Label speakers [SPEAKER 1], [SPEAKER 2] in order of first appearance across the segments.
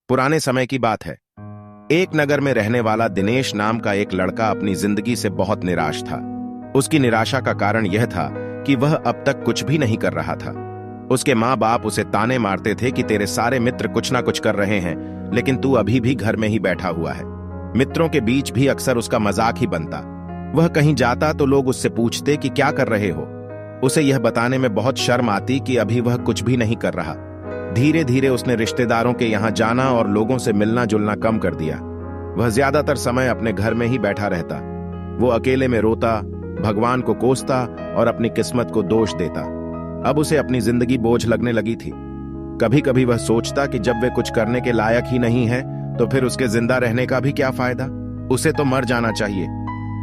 [SPEAKER 1] पुराने समय की बात है। एक नगर में रहने वाला दिनेश नाम का एक लड़का अपनी जिंदगी से बहुत निराश था। उसकी निराशा का कारण यह था कि वह अब तक कुछ भी नहीं कर रहा था। उसके माँ बाप उसे ताने मारते थे कि तेरे सारे मित्र कुछ ना कुछ कर रहे हैं, लेकिन तू अभी भी घर में ही बैठा हुआ है। मित्रों के बीच भी अक्सर उसका मजाक ही बनता। वह कहीं जाता तो लोग उससे पूछते कि क्या कर रहे हो। उसे यह बताने में बहुत शर्म आती कि अभी वह कुछ भी नहीं कर रहा। धीरे धीरे उसने रिश्तेदारों के यहाँ जाना और लोगों से मिलना जुलना कम कर दिया। वह ज्यादातर समय अपने घर में ही बैठा रहता। वो अकेले में रोता, भगवान को कोसता और अपनी किस्मत को दोष देता। अब उसे अपनी जिंदगी बोझ लगने लगी थी। कभी कभी वह सोचता कि जब वे कुछ करने के लायक ही नहीं है तो फिर उसके जिंदा रहने का भी क्या फायदा। उसे तो मर जाना चाहिए।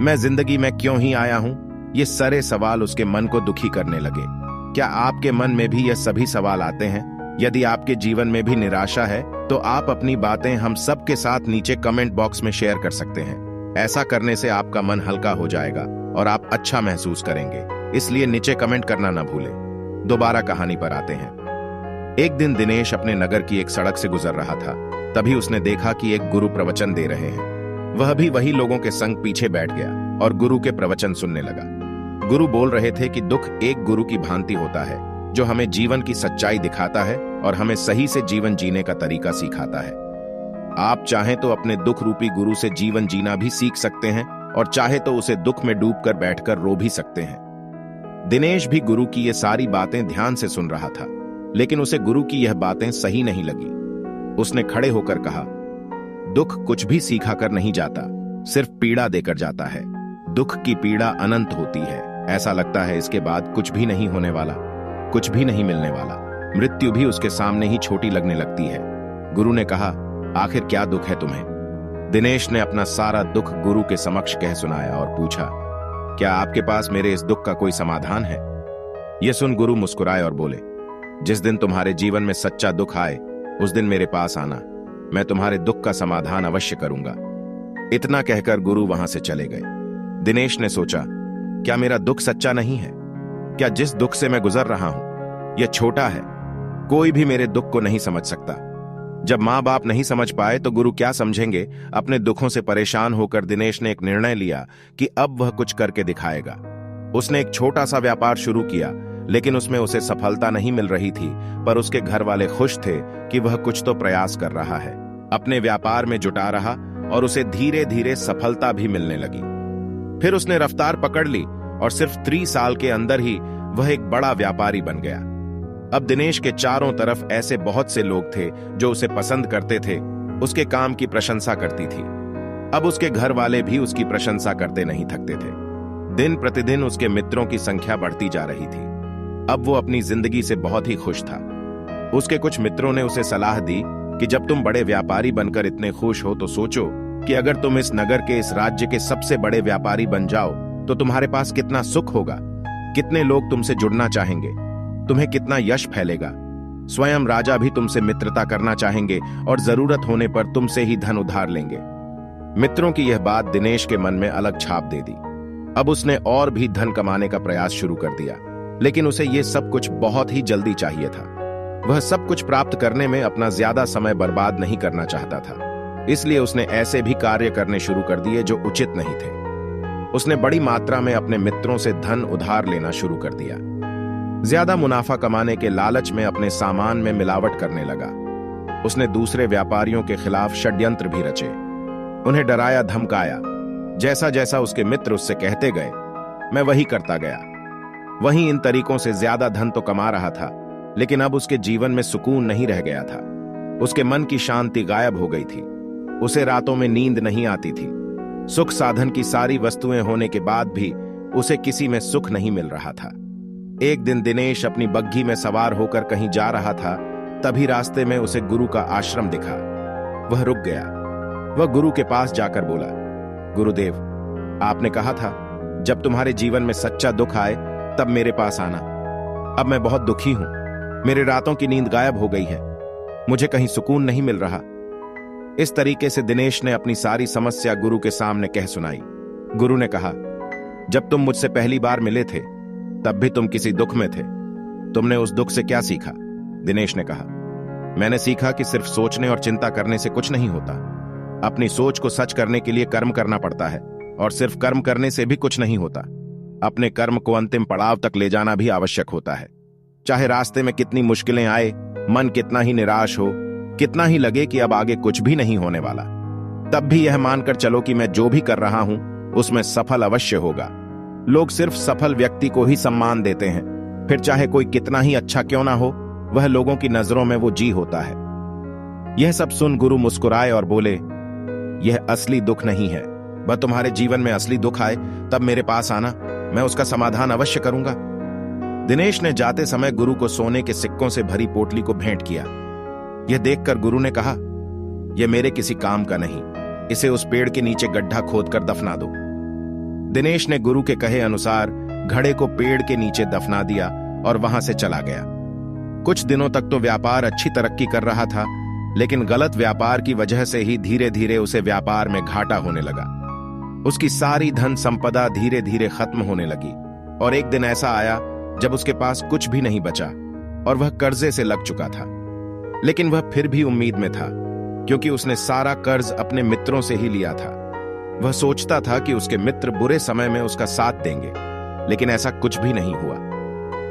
[SPEAKER 1] मैं जिंदगी में क्यों ही आया हूं? ये सारे सवाल उसके मन को दुखी करने लगे। क्या आपके मन में भी ये सभी सवाल आते हैं? यदि आपके जीवन में भी निराशा है तो आप अपनी बातें हम सब के साथ नीचे कमेंट बॉक्स में शेयर कर सकते हैं। ऐसा करने से आपका मन हल्का हो जाएगा और आप अच्छा महसूस करेंगे। इसलिए नीचे कमेंट करना न भूलें। दोबारा कहानी पर आते हैं। एक दिन दिनेश अपने नगर की एक सड़क से गुजर रहा था। तभी उसने देखा कि एक गुरु प्रवचन दे रहे हैं। वह भी वही लोगों के संग पीछे बैठ गया और गुरु के प्रवचन सुनने लगा। गुरु बोल रहे थे कि दुख एक गुरु की भांति होता है जो हमें जीवन की सच्चाई दिखाता है और हमें सही से जीवन जीने का तरीका सिखाता है। आप चाहें तो अपने दुख रूपी गुरु से जीवन जीना भी सीख सकते हैं और चाहे तो उसे दुख में डूबकर बैठकर रो भी सकते हैं। दिनेश भी गुरु की ये सारी बातें ध्यान से सुन रहा था, लेकिन उसे गुरु की यह बातें सही नहीं लगी। उसने खड़े होकर कहा, दुख कुछ भी सिखा कर नहीं जाता, सिर्फ पीड़ा देकर जाता है। दुख की पीड़ा अनंत होती है। ऐसा लगता है इसके बाद कुछ भी नहीं होने वाला, कुछ भी नहीं मिलने वाला। मृत्यु भी उसके सामने ही छोटी लगने लगती है। गुरु ने कहा, आखिर क्या दुख है तुम्हें? दिनेश ने अपना सारा दुख गुरु के समक्ष कह सुनाया और पूछा, क्या आपके पास मेरे इस दुख का कोई समाधान है? यह सुन गुरु मुस्कुराए और बोले, जिस दिन तुम्हारे जीवन में सच्चा दुख आए उस दिन मेरे पास आना, मैं तुम्हारे दुख का समाधान अवश्य करूंगा। इतना कहकर गुरु वहां से चले गए। दिनेश ने सोचा, क्या मेरा दुख सच्चा नहीं है? क्या जिस दुख से मैं गुजर रहा हूं यह छोटा है? कोई भी मेरे दुख को नहीं समझ सकता। जब मां बाप नहीं समझ पाए तो गुरु क्या समझेंगे? अपने दुखों से परेशान होकर दिनेश ने एक निर्णय लिया कि अब वह कुछ करके दिखाएगा। उसने एक छोटा सा व्यापार शुरू किया, लेकिन उसमें उसे सफलता नहीं मिल रही थी, पर उसके घर वाले खुश थे कि वह कुछ तो प्रयास कर रहा है। अपने व्यापार में जुटा रहा और उसे धीरे धीरे सफलता भी मिलने लगी। फिर उसने रफ्तार पकड़ ली और सिर्फ 3 साल के अंदर ही वह एक बड़ा व्यापारी बन गया। अब दिनेश के चारों तरफ ऐसे बहुत से लोग थे जो उसे पसंद करते थे, उसके काम की प्रशंसा करती थी। अब उसके घर वाले भी उसकी प्रशंसा करते नहीं थकते थे। दिन प्रतिदिन उसके मित्रों की संख्या बढ़ती जा रही थी। अब वो अपनी जिंदगी से बहुत ही खुश था। उसके कुछ मित्रों ने उसे सलाह दी कि जब तुम बड़े व्यापारी बनकर इतने खुश हो तो सोचो कि अगर तुम इस नगर के, इस राज्य के सबसे बड़े व्यापारी बन जाओ तो तुम्हारे पास कितना सुख होगा, कितने लोग तुमसे जुड़ना चाहेंगे, तुम्हें कितना यश फैलेगा। स्वयं राजा भी तुमसे मित्रता करना चाहेंगे और जरूरत होने पर तुमसे ही धन उधार लेंगे। मित्रों की यह बात दिनेश के मन में अलग छाप दे दी। अब उसने और भी धन कमाने का प्रयास शुरू कर दिया, लेकिन उसे यह सब कुछ बहुत ही जल्दी चाहिए था। वह सब कुछ प्राप्त करने में अपना ज्यादा समय बर्बाद नहीं करना चाहता था। इसलिए उसने ऐसे भी कार्य करने शुरू कर दिए जो उचित नहीं थे। उसने बड़ी मात्रा में अपने मित्रों से धन उधार लेना शुरू कर दिया। ज्यादा मुनाफा कमाने के लालच में अपने सामान में मिलावट करने लगा। उसने दूसरे व्यापारियों के खिलाफ षड्यंत्र भी रचे, उन्हें डराया धमकाया। जैसा जैसा उसके मित्र उससे कहते गए, मैं वही करता गया। वहीं इन तरीकों से ज्यादा धन तो कमा रहा था, लेकिन अब उसके जीवन में सुकून नहीं रह गया था। उसके मन की शांति गायब हो गई थी। उसे रातों में नींद नहीं आती थी। सुख साधन की सारी वस्तुएं होने के बाद भी उसे किसी में सुख नहीं मिल रहा था। एक दिन दिनेश अपनी बग्घी में सवार होकर कहीं जा रहा था। तभी रास्ते में उसे गुरु का आश्रम दिखा। वह रुक गया। वह गुरु के पास जाकर बोला, गुरुदेव, आपने कहा था जब तुम्हारे जीवन में सच्चा दुख आए तब मेरे पास आना। अब मैं बहुत दुखी हूं। मेरे रातों की नींद गायब हो गई है। मुझे कहीं सुकून नहीं मिल रहा। इस तरीके से दिनेश ने अपनी सारी समस्या गुरु के सामने कह सुनाई। गुरु ने कहा, जब तुम मुझसे पहली बार मिले थे तब भी तुम किसी दुख में थे। तुमने उस दुख से क्या सीखा? दिनेश ने कहा, मैंने सीखा कि सिर्फ सोचने और चिंता करने से कुछ नहीं होता। अपनी सोच को सच करने के लिए कर्म करना पड़ता है, और सिर्फ कर्म करने से भी कुछ नहीं होता। अपने कर्म को अंतिम पड़ाव तक ले जाना भी आवश्यक होता है। चाहे रास्ते में कितनी मुश्किलें आए, मन कितना ही निराश हो, कितना ही लगे कि अब आगे कुछ भी नहीं होने वाला, तब भी यह मानकर चलो कि मैं जो भी कर रहा हूं उसमें सफल अवश्य होगा। लोग सिर्फ सफल व्यक्ति को ही सम्मान देते हैं, फिर चाहे कोई कितना ही अच्छा क्यों ना हो, वह लोगों की नजरों में वो जी होता है। यह सब सुन गुरु मुस्कुराए और बोले, यह असली दुख नहीं है। वह तुम्हारे जीवन में असली दुख आए तब मेरे पास आना, मैं उसका समाधान अवश्य करूंगा। दिनेश ने जाते समय गुरु को सोने के सिक्कों से भरी पोटली को भेंट किया। यह देखकर गुरु ने कहा, यह मेरे किसी काम का नहीं, इसे उस पेड़ के नीचे गड्ढा खोदकर दफना दो। दिनेश ने गुरु के कहे अनुसार घड़े को पेड़ के नीचे दफना दिया और वहां से चला गया। कुछ दिनों तक तो व्यापार अच्छी तरक्की कर रहा था, लेकिन गलत व्यापार की वजह से ही धीरे धीरे उसे व्यापार में घाटा होने लगा। उसकी सारी धन संपदा धीरे धीरे खत्म होने लगी, और एक दिन ऐसा आया जब उसके पास कुछ भी नहीं बचा और वह कर्जे से लग चुका था। लेकिन वह फिर भी उम्मीद में था, क्योंकि उसने सारा कर्ज अपने मित्रों से ही लिया था। वह सोचता था कि उसके मित्र बुरे समय में उसका साथ देंगे, लेकिन ऐसा कुछ भी नहीं हुआ।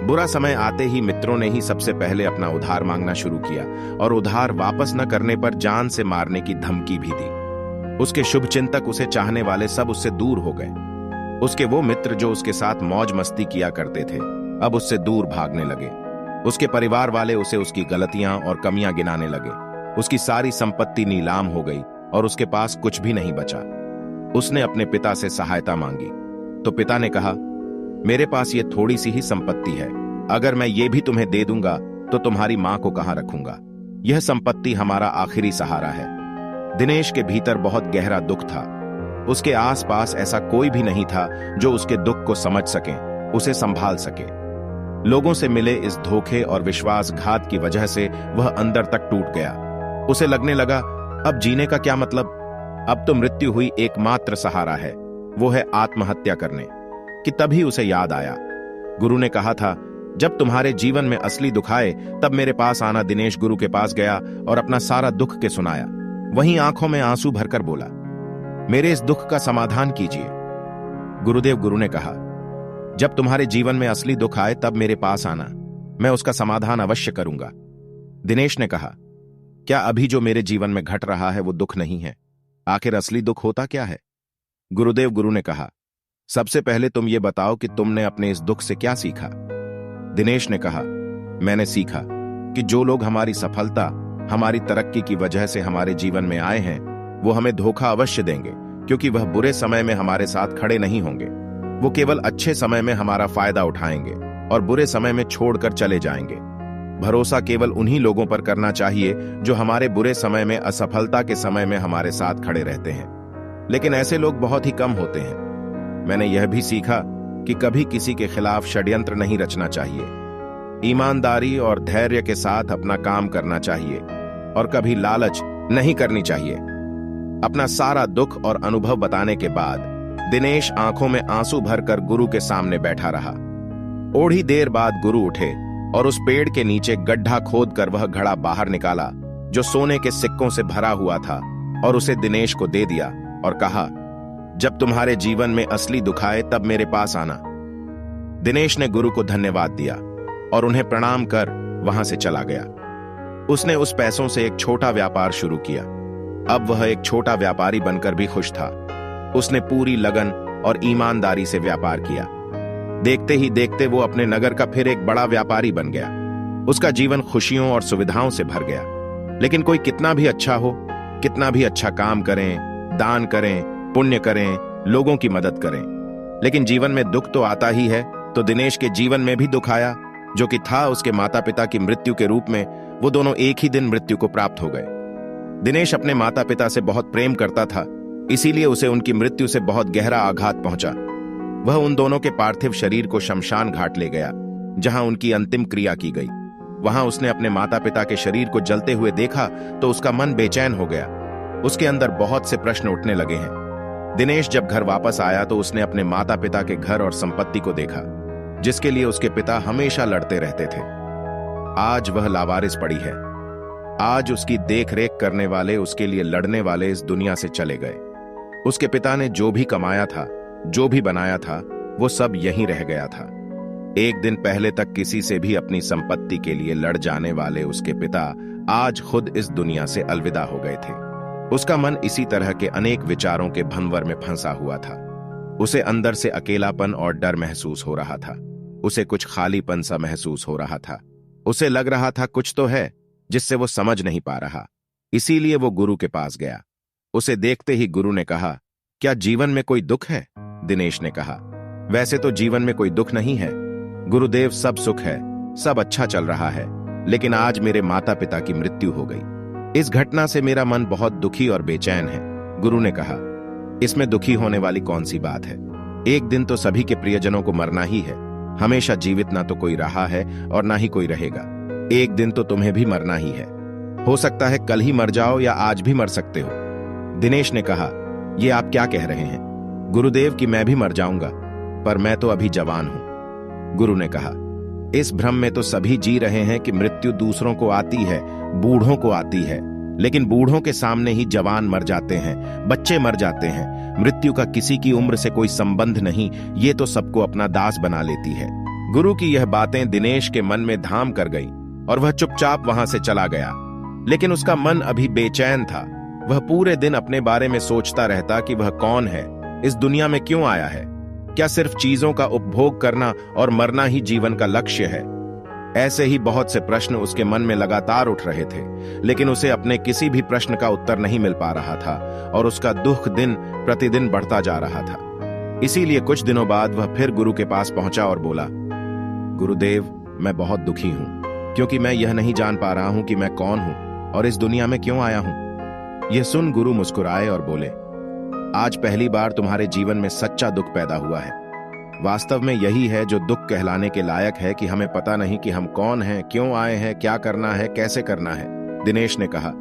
[SPEAKER 1] बुरा समय आते ही मित्रों ने ही सबसे पहले अपना उधार मांगना शुरू किया, और उधार वापस न करने पर जान से मारने की धमकी भी दी। उसके शुभचिंतक, उसे चाहने वाले सब उससे दूर हो गए। उसके वो मित्र जो उसके साथ मौज मस्ती किया करते थे, अब उससे दूर भागने लगे। उसके परिवार वाले उसे उसकी गलतियां और कमियां गिनाने लगे। उसकी सारी संपत्ति नीलाम हो गई और उसके पास कुछ भी नहीं बचा। उसने अपने पिता से सहायता मांगी, तो पिता ने कहा, मेरे पास ये थोड़ी सी ही संपत्ति है, अगर मैं ये भी तुम्हें दे दूंगा तो तुम्हारी मां को कहां रखूंगा? यह संपत्ति हमारा आखिरी सहारा है। दिनेश के भीतर बहुत गहरा दुख था। उसके आसपास ऐसा कोई भी नहीं था जो उसके दुख को समझ सके, उसे संभाल सके। लोगों से मिले इस धोखे और विश्वासघात की वजह से वह अंदर तक टूट गया। उसे लगने लगा, अब जीने का क्या मतलब? अब तो मृत्यु हुई एकमात्र सहारा है, वो है आत्महत्या करने। कि तभी उसे याद आया, गुरु ने कहा था, जब तुम्हारे जीवन में असली दुख आए तब मेरे पास आना। दिनेश गुरु के पास गया और अपना सारा दुख के सुनाया। वहीं आंखों में आंसू भरकर बोला, मेरे इस दुख का समाधान कीजिए। गुरु ने कहा, जब तुम्हारे जीवन में असली दुख आए तब मेरे पास आना, मैं उसका समाधान अवश्य करूंगा। दिनेश ने कहा, क्या अभी जो मेरे जीवन में घट रहा है वो दुख नहीं है? आखिर असली दुख होता क्या है? गुरु ने कहा, सबसे पहले तुम ये बताओ कि तुमने अपने इस दुख से क्या सीखा? दिनेश ने कहा, मैंने सीखा कि जो लोग हमारी सफलता, हमारी तरक्की की वजह से हमारे जीवन में आए हैं, वो हमें धोखा अवश्य देंगे, क्योंकि वह बुरे समय में हमारे साथ खड़े नहीं होंगे। वो केवल अच्छे समय में हमारा फायदा उठाएंगे और बुरे समय में छोड़कर चले जाएंगे। भरोसा केवल उन्हीं लोगों पर करना चाहिए जो हमारे बुरे समय में, असफलता के समय में हमारे साथ खड़े रहते हैं। लेकिन ऐसे लोग बहुत ही कम होते हैं। मैंने यह भी सीखा कि कभी किसी के खिलाफ षड्यंत्र नहीं रचना चाहिए। ईमानदारी और धैर्य के साथ अपना काम करना चाहिए और कभी लालच नहीं करनी चाहिए। अपना सारा दुख और अनुभव बताने के बाद दिनेश आंखों में आंसू भरकर गुरु के सामने बैठा रहा। थोड़ी देर बाद गुरु उठे और उस पेड़ के नीचे गड्ढा खोदकर वह घड़ा बाहर निकाला जो सोने के सिक्कों से भरा हुआ था, और उसे दिनेश को दे दिया और कहा, जब तुम्हारे जीवन में असली दुख आए तब मेरे पास आना। दिनेश ने गुरु को धन्यवाद दिया और उन्हें प्रणाम कर वहां से चला गया। उसने उस पैसों से एक छोटा व्यापार शुरू किया। अब वह एक छोटा व्यापारी बनकर भी खुश था। उसने पूरी लगन और ईमानदारी से व्यापार किया। देखते ही देखते वो अपने नगर का फिर एक बड़ा व्यापारी बन गया। उसका जीवन खुशियों और सुविधाओं से भर गया। लेकिन कोई कितना भी अच्छा हो, कितना भी अच्छा काम करें, दान करें, पुण्य करें, लोगों की मदद करें, लेकिन जीवन में दुख तो आता ही है। तो दिनेश के जीवन में भी दुख आया, जो कि था उसके माता पिता की मृत्यु के रूप में। वो दोनों एक ही दिन मृत्यु को प्राप्त हो गए। दिनेश अपने माता पिता से बहुत प्रेम करता था, इसीलिए उसे उनकी मृत्यु से बहुत गहरा आघात पहुंचा। वह उन दोनों के पार्थिव शरीर को शमशान घाट ले गया, जहां उनकी अंतिम क्रिया की गई। वहां उसने अपने माता पिता के शरीर को जलते हुए देखा तो उसका मन बेचैन हो गया। उसके अंदर बहुत से प्रश्न उठने लगे हैं। दिनेश जब घर वापस आया तो उसने अपने माता पिता के घर और संपत्ति को देखा, जिसके लिए उसके पिता हमेशा लड़ते रहते थे। आज वह लावारिस पड़ी है। आज उसकी देख रेख करने वाले, उसके लिए लड़ने वाले इस दुनिया से चले गए। उसके पिता ने जो भी कमाया था, जो भी बनाया था, वो सब यहीं रह गया था। एक दिन पहले तक किसी से भी अपनी संपत्ति के लिए लड़ जाने वाले उसके पिता आज खुद इस दुनिया से अलविदा हो गए थे। उसका मन इसी तरह के अनेक विचारों के भंवर में फंसा हुआ था। उसे अंदर से अकेलापन और डर महसूस हो रहा था। उसे कुछ खालीपन सा महसूस हो रहा था। उसे लग रहा था कुछ तो है जिससे वो समझ नहीं पा रहा। इसीलिए वो गुरु के पास गया। उसे देखते ही गुरु ने कहा, क्या जीवन में कोई दुख है? दिनेश ने कहा, वैसे तो जीवन में कोई दुख नहीं है गुरुदेव, सब सुख है, सब अच्छा चल रहा है, लेकिन आज मेरे माता पिता की मृत्यु हो गई। इस घटना से मेरा मन बहुत दुखी और बेचैन है। गुरु ने कहा, इसमें दुखी होने वाली कौन सी बात है? एक दिन तो सभी के प्रियजनों को मरना ही है। हमेशा जीवित ना तो कोई रहा है और ना ही कोई रहेगा। एक दिन तो तुम्हें भी मरना ही है। हो सकता है कल ही मर जाओ या आज भी मर सकते हो। दिनेश ने कहा, ये आप क्या कह रहे हैं गुरुदेव कि मैं भी मर जाऊंगा? पर मैं तो अभी जवान हूं। गुरु ने कहा, इस भ्रम में तो सभी जी रहे हैं कि मृत्यु दूसरों को आती है, बूढ़ों को आती है, लेकिन बूढ़ों के सामने ही जवान मर जाते हैं, बच्चे मर जाते हैं। मृत्यु का किसी की उम्र से कोई संबंध नहीं, ये तो सबको अपना दास बना लेती है। गुरु की यह बातें दिनेश के मन में धाम कर गई और वह चुपचाप वहां से चला गया। लेकिन उसका मन अभी बेचैन था। वह पूरे दिन अपने बारे में सोचता रहता कि वह कौन है, इस दुनिया में क्यों आया है। क्या सिर्फ चीजों का उपभोग करना और मरना ही जीवन का लक्ष्य है? ऐसे ही बहुत से प्रश्न उसके मन में लगातार उठ रहे थे, लेकिन उसे अपने किसी भी प्रश्न का उत्तर नहीं मिल पा रहा था और उसका दुख दिन प्रतिदिन बढ़ता जा रहा था। इसीलिए कुछ दिनों बाद वह फिर गुरु के पास पहुंचा और बोला, गुरुदेव, मैं बहुत दुखी हूं, क्योंकि मैं यह नहीं जान पा रहा हूं कि मैं कौन हूं और इस दुनिया में क्यों आया हूं। यह सुन गुरु मुस्कुराए और बोले, आज पहली बार तुम्हारे जीवन में सच्चा दुख पैदा हुआ है। वास्तव में यही है जो दुख कहलाने के लायक है कि हमें पता नहीं कि हम कौन हैं, क्यों आए हैं, क्या करना है, कैसे करना है। दिनेश ने कहा,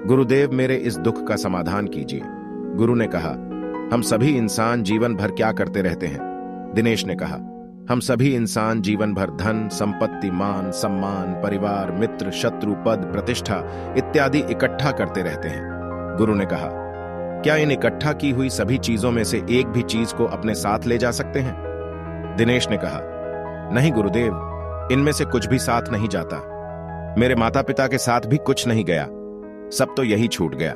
[SPEAKER 1] गुरुदेव, मेरे इस दुख का समाधान कीजिए। गुरु ने कहा, हम सभी इंसान जीवन भर क्या करते रहते हैं? दिनेश ने कहा, हम सभी इंसान जीवन भर धन, संपत्ति, मान, सम्मान, परिवार, मित्र, शत्रु, पद, प्रतिष्ठा इत्यादि इकट्ठा करते रहते हैं। गुरु ने कहा, क्या इन इकट्ठा की हुई सभी चीजों में से एक भी चीज को अपने साथ ले जा सकते हैं? दिनेश ने कहा, नहीं गुरुदेव, इनमें से कुछ भी साथ नहीं जाता। मेरे माता पिता के साथ भी कुछ नहीं गया, सब तो यही छूट गया,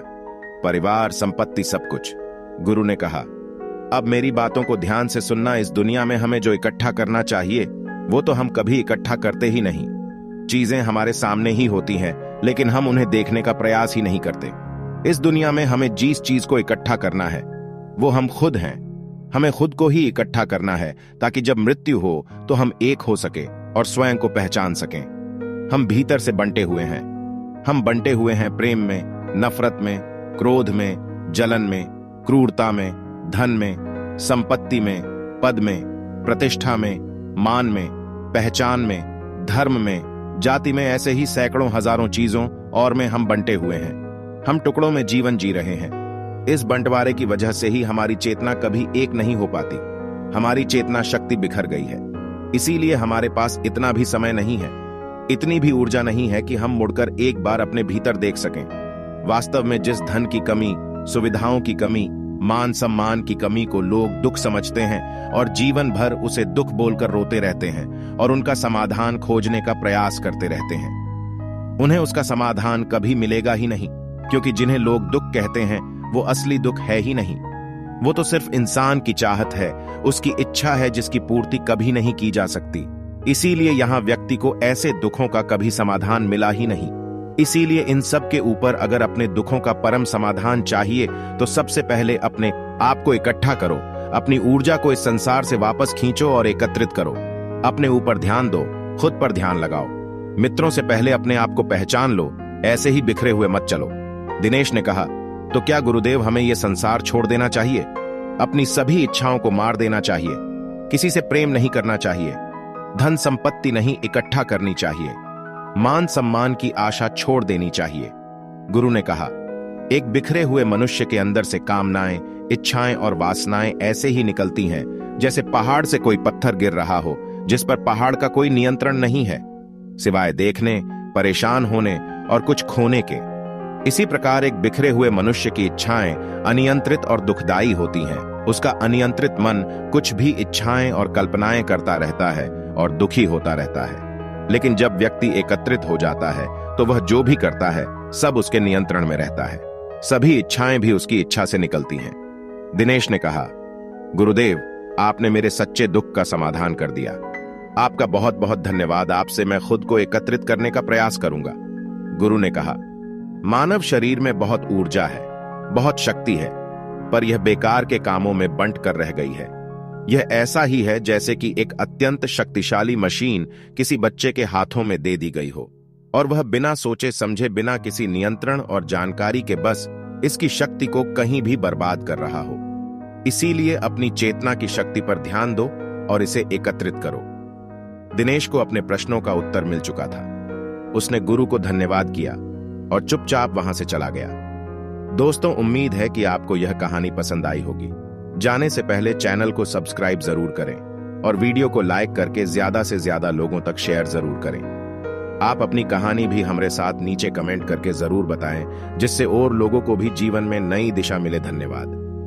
[SPEAKER 1] परिवार, संपत्ति, सब कुछ। गुरु ने कहा, अब मेरी बातों को ध्यान से सुनना। इस दुनिया में हमें जो इकट्ठा करना चाहिए वो तो हम कभी इकट्ठा करते ही नहीं। चीजें हमारे सामने ही होती हैं, लेकिन हम उन्हें देखने का प्रयास ही नहीं करते। इस दुनिया में हमें जिस चीज को इकट्ठा करना है वो हम खुद हैं। हमें खुद को ही इकट्ठा करना है ताकि जब मृत्यु हो तो हम एक हो सके और स्वयं को पहचान सकें। हम भीतर से बंटे हुए हैं। हम बंटे हुए हैं प्रेम में, नफरत में, क्रोध में, जलन में, क्रूरता में, धन में, संपत्ति में, पद में, प्रतिष्ठा में, मान में, पहचान में, धर्म में, जाति में, ऐसे ही सैकड़ों हजारों चीजों और में हम बंटे हुए हैं। हम टुकड़ों में जीवन जी रहे हैं। इस बंटवारे की वजह से ही हमारी चेतना कभी एक नहीं हो पाती। हमारी चेतना शक्ति बिखर गई है। इसीलिए हमारे पास इतना भी समय नहीं है, इतनी भी ऊर्जा नहीं है कि हम मुड़कर एक बार अपने भीतर देख सकें। वास्तव में जिस धन की कमी, सुविधाओं की कमी, मान सम्मान की कमी को लोग दुख समझते हैं और जीवन भर उसे दुख बोलकर रोते रहते हैं और उनका समाधान खोजने का प्रयास करते रहते हैं, उन्हें उसका समाधान कभी मिलेगा ही नहीं, क्योंकि जिन्हें लोग दुख कहते हैं वो असली दुख है ही नहीं। वो तो सिर्फ इंसान की चाहत है, उसकी इच्छा है जिसकी पूर्ति कभी नहीं की जा सकती। इसीलिए यहां व्यक्ति को ऐसे दुखों का कभी समाधान मिला ही नहीं। इसीलिए इन सब के ऊपर अगर अपने दुखों का परम समाधान चाहिए तो सबसे पहले अपने आप को इकट्ठा करो, अपनी ऊर्जा को इस संसार से वापस खींचो और एकत्रित करो। अपने ऊपर ध्यान दो, खुद पर ध्यान लगाओ। मित्रों से पहले अपने आप को पहचान लो, ऐसे ही बिखरे हुए मत चलो। दिनेश ने कहा, तो क्या गुरुदेव हमें यह संसार छोड़ देना चाहिए? अपनी सभी इच्छाओं को मार देना चाहिए? किसी से प्रेम नहीं करना चाहिए? धन संपत्ति नहीं इकट्ठा करनी चाहिए? मान सम्मान की आशा छोड़ देनी चाहिए? गुरु ने कहा, एक बिखरे हुए मनुष्य के अंदर से कामनाएं, इच्छाएं और वासनाएं ऐसे ही निकलती हैं जैसे पहाड़ से कोई पत्थर गिर रहा हो जिस पर पहाड़ का कोई नियंत्रण नहीं है। सिवाय देखने, परेशान होने और कुछ खोने के। इसी प्रकार एक बिखरे हुए मनुष्य की इच्छाएं अनियंत्रित और दुखदायी होती हैं। उसका अनियंत्रित मन कुछ भी इच्छाएं और कल्पनाएं करता रहता है और दुखी होता रहता है। लेकिन जब व्यक्ति एकत्रित हो जाता है तो वह जो भी करता है सब उसके नियंत्रण में रहता है। सभी इच्छाएं भी उसकी इच्छा से निकलती हैं। दिनेश ने कहा, गुरुदेव, आपने मेरे सच्चे दुख का समाधान कर दिया। आपका बहुत बहुत धन्यवाद। आपसे मैं खुद को एकत्रित करने का प्रयास करूंगा। गुरु ने कहा, मानव शरीर में बहुत ऊर्जा है, बहुत शक्ति है, पर यह बेकार के कामों में बंट कर रह गई है। यह ऐसा ही है जैसे कि एक अत्यंत शक्तिशाली मशीन किसी बच्चे के हाथों में दे दी गई हो और वह बिना सोचे समझे, बिना किसी नियंत्रण और जानकारी के बस इसकी शक्ति को कहीं भी बर्बाद कर रहा हो। इसीलिए अपनी चेतना की शक्ति पर ध्यान दो और इसे एकत्रित करो। दिनेश को अपने प्रश्नों का उत्तर मिल चुका था। उसने गुरु को धन्यवाद किया और चुपचाप वहां से चला गया। दोस्तों, उम्मीद है कि आपको यह कहानी पसंद आई होगी। जाने से पहले चैनल को सब्सक्राइब जरूर करें और वीडियो को लाइक करके ज्यादा से ज्यादा लोगों तक शेयर जरूर करें। आप अपनी कहानी भी हमारे साथ नीचे कमेंट करके जरूर बताएं, जिससे और लोगों को भी जीवन में नई दिशा मिले। धन्यवाद।